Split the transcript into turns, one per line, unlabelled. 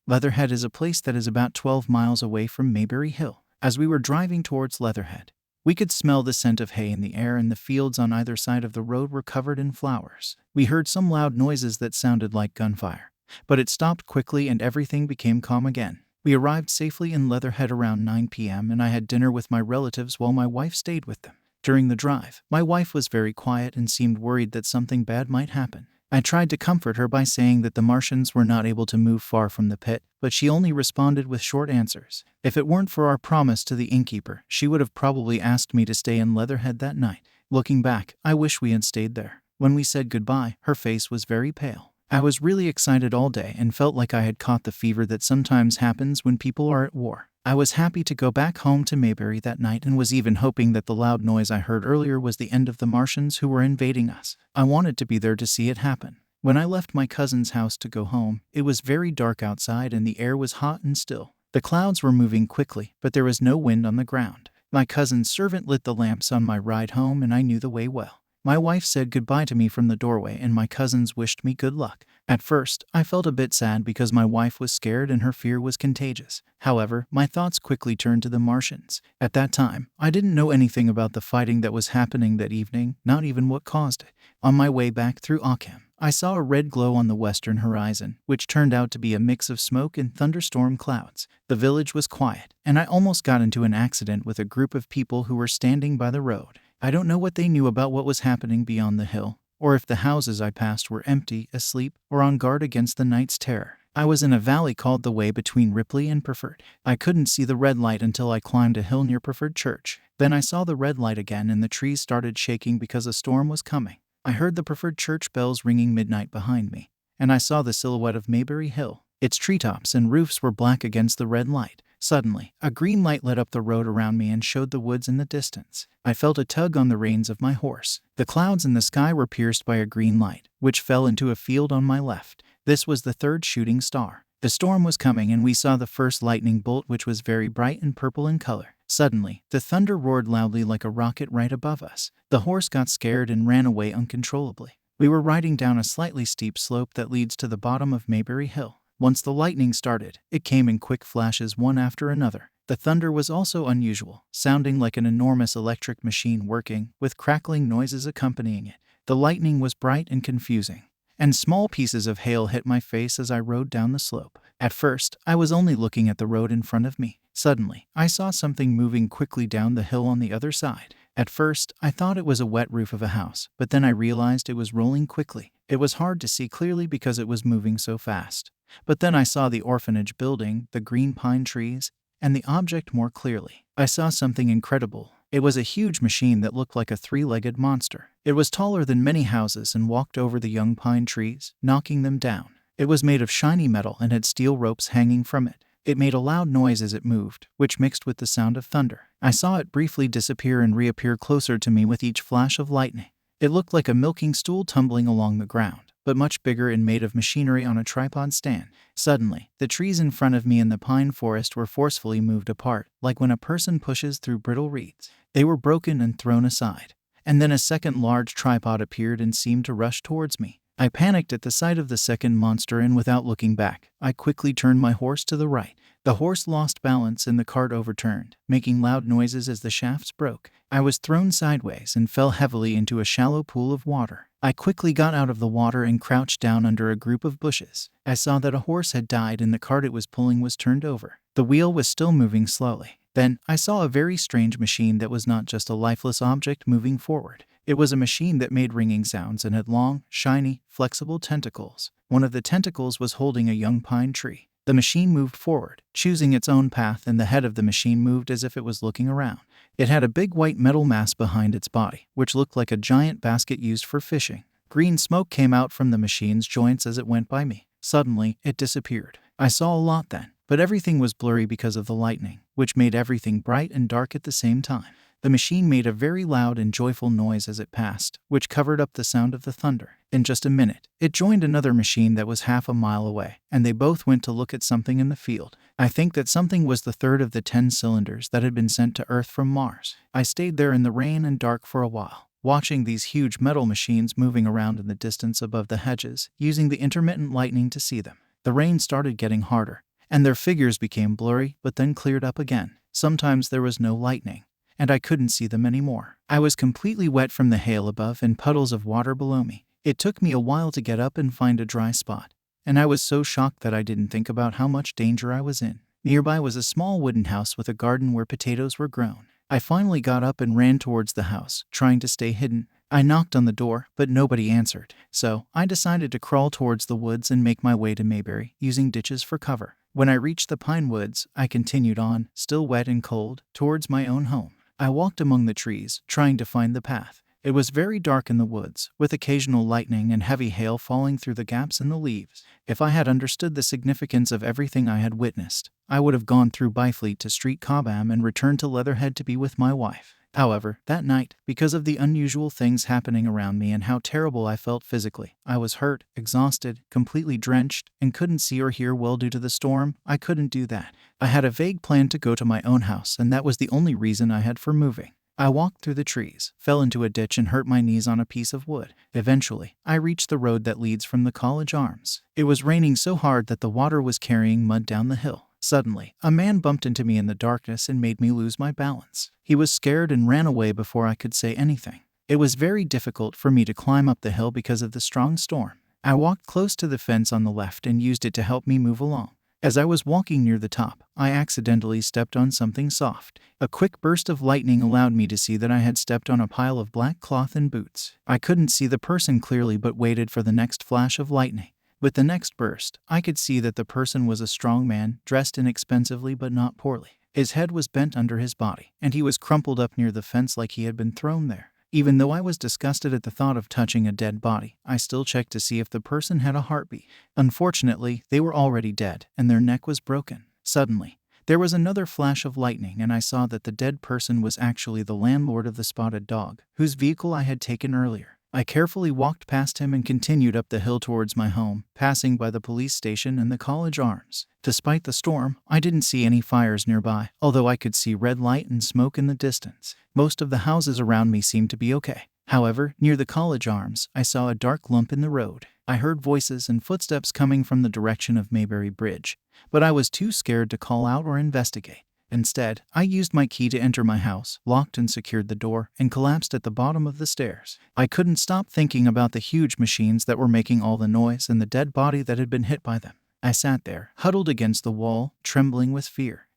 Leatherhead is a place that is about 12 miles away from Mayberry Hill. As we were driving towards Leatherhead, we could smell the scent of hay in the air, and the fields on either side of the road were covered in flowers. We heard some loud noises that sounded like gunfire, but it stopped quickly and everything became calm again. We arrived safely in Leatherhead around 9 p.m. and I had dinner with my relatives while my wife stayed with them. During the drive, my wife was very quiet and seemed worried that something bad might happen. I tried to comfort her by saying that the Martians were not able to move far from the pit, but she only responded with short answers. If it weren't for our promise to the innkeeper, she would have probably asked me to stay in Leatherhead that night. Looking back, I wish we had stayed there. When we said goodbye, her face was very pale. I was really excited all day and felt like I had caught the fever that sometimes happens when people are at war. I was happy to go back home to Mayberry that night and was even hoping that the loud noise I heard earlier was the end of the Martians who were invading us. I wanted to be there to see it happen. When I left my cousin's house to go home, it was very dark outside and the air was hot and still. The clouds were moving quickly, but there was no wind on the ground. My cousin's servant lit the lamps on my ride home and I knew the way well. My wife said goodbye to me from the doorway and my cousins wished me good luck. At first, I felt a bit sad because my wife was scared and her fear was contagious. However, my thoughts quickly turned to the Martians. At that time, I didn't know anything about the fighting that was happening that evening, not even what caused it. On my way back through Ockham, I saw a red glow on the western horizon, which turned out to be a mix of smoke and thunderstorm clouds. The village was quiet, and I almost got into an accident with a group of people who were standing by the road. I don't know what they knew about what was happening beyond the hill, or if the houses I passed were empty, asleep, or on guard against the night's terror. I was in a valley called the Way between Ripley and Preferred. I couldn't see the red light until I climbed a hill near Preferred Church. Then I saw the red light again and the trees started shaking because a storm was coming. I heard the Preferred Church bells ringing midnight behind me, and I saw the silhouette of Mayberry Hill. Its treetops and roofs were black against the red light. Suddenly, a green light lit up the road around me and showed the woods in the distance. I felt a tug on the reins of my horse. The clouds in the sky were pierced by a green light, which fell into a field on my left. This was the third shooting star. The storm was coming and we saw the first lightning bolt, which was very bright and purple in color. Suddenly, the thunder roared loudly like a rocket right above us. The horse got scared and ran away uncontrollably. We were riding down a slightly steep slope that leads to the bottom of Mayberry Hill. Once the lightning started, it came in quick flashes one after another. The thunder was also unusual, sounding like an enormous electric machine working, with crackling noises accompanying it. The lightning was bright and confusing, and small pieces of hail hit my face as I rode down the slope. At first, I was only looking at the road in front of me. Suddenly, I saw something moving quickly down the hill on the other side. At first, I thought it was a wet roof of a house, but then I realized it was rolling quickly. It was hard to see clearly because it was moving so fast. But then I saw the orphanage building, the green pine trees, and the object more clearly. I saw something incredible. It was a huge machine that looked like a three-legged monster. It was taller than many houses and walked over the young pine trees, knocking them down. It was made of shiny metal and had steel ropes hanging from it. It made a loud noise as it moved, which mixed with the sound of thunder. I saw it briefly disappear and reappear closer to me with each flash of lightning. It looked like a milking stool tumbling along the ground, but much bigger and made of machinery on a tripod stand. Suddenly, the trees in front of me in the pine forest were forcefully moved apart, like when a person pushes through brittle reeds. They were broken and thrown aside. And then a second large tripod appeared and seemed to rush towards me. I panicked at the sight of the second monster and without looking back, I quickly turned my horse to the right. The horse lost balance and the cart overturned, making loud noises as the shafts broke. I was thrown sideways and fell heavily into a shallow pool of water. I quickly got out of the water and crouched down under a group of bushes. I saw that a horse had died and the cart it was pulling was turned over. The wheel was still moving slowly. Then, I saw a very strange machine that was not just a lifeless object moving forward. It was a machine that made ringing sounds and had long, shiny, flexible tentacles. One of the tentacles was holding a young pine tree. The machine moved forward, choosing its own path, and the head of the machine moved as if it was looking around. It had a big white metal mass behind its body, which looked like a giant basket used for fishing. Green smoke came out from the machine's joints as it went by me. Suddenly, it disappeared. I saw a lot then, but everything was blurry because of the lightning, which made everything bright and dark at the same time. The machine made a very loud and joyful noise as it passed, which covered up the sound of the thunder. In just a minute, it joined another machine that was half a mile away, and they both went to look at something in the field. I think that something was the third of the 10 cylinders that had been sent to Earth from Mars. I stayed there in the rain and dark for a while, watching these huge metal machines moving around in the distance above the hedges, using the intermittent lightning to see them. The rain started getting harder, and their figures became blurry but then cleared up again. Sometimes there was no lightning, and I couldn't see them anymore. I was completely wet from the hail above and puddles of water below me. It took me a while to get up and find a dry spot, and I was so shocked that I didn't think about how much danger I was in. Nearby was a small wooden house with a garden where potatoes were grown. I finally got up and ran towards the house, trying to stay hidden. I knocked on the door, but nobody answered, so I decided to crawl towards the woods and make my way to Mayberry, using ditches for cover. When I reached the pine woods, I continued on, still wet and cold, towards my own home. I walked among the trees, trying to find the path. It was very dark in the woods, with occasional lightning and heavy hail falling through the gaps in the leaves. If I had understood the significance of everything I had witnessed, I would have gone through Byfleet to Street Cobham and returned to Leatherhead to be with my wife. However, that night, because of the unusual things happening around me and how terrible I felt physically, I was hurt, exhausted, completely drenched, and couldn't see or hear well due to the storm. I couldn't do that. I had a vague plan to go to my own house, and that was the only reason I had for moving. I walked through the trees, fell into a ditch and hurt my knees on a piece of wood. Eventually, I reached the road that leads from the College Arms. It was raining so hard that the water was carrying mud down the hill. Suddenly, a man bumped into me in the darkness and made me lose my balance. He was scared and ran away before I could say anything. It was very difficult for me to climb up the hill because of the strong storm. I walked close to the fence on the left and used it to help me move along. As I was walking near the top, I accidentally stepped on something soft. A quick burst of lightning allowed me to see that I had stepped on a pile of black cloth and boots. I couldn't see the person clearly but waited for the next flash of lightning. With the next burst, I could see that the person was a strong man, dressed inexpensively but not poorly. His head was bent under his body, and he was crumpled up near the fence like he had been thrown there. Even though I was disgusted at the thought of touching a dead body, I still checked to see if the person had a heartbeat. Unfortunately, they were already dead, and their neck was broken. Suddenly, there was another flash of lightning, and I saw that the dead person was actually the landlord of the Spotted Dog, whose vehicle I had taken earlier. I carefully walked past him and continued up the hill towards my home, passing by the police station and the College Arms. Despite the storm, I didn't see any fires nearby, although I could see red light and smoke in the distance. Most of the houses around me seemed to be okay. However, near the College Arms, I saw a dark lump in the road. I heard voices and footsteps coming from the direction of Mayberry Bridge, but I was too scared to call out or investigate. Instead, I used my key to enter my house, locked and secured the door, and collapsed at the bottom of the stairs. I couldn't stop thinking about the huge machines that were making all the noise and the dead body that had been hit by them. I sat there, huddled against the wall, trembling with fear.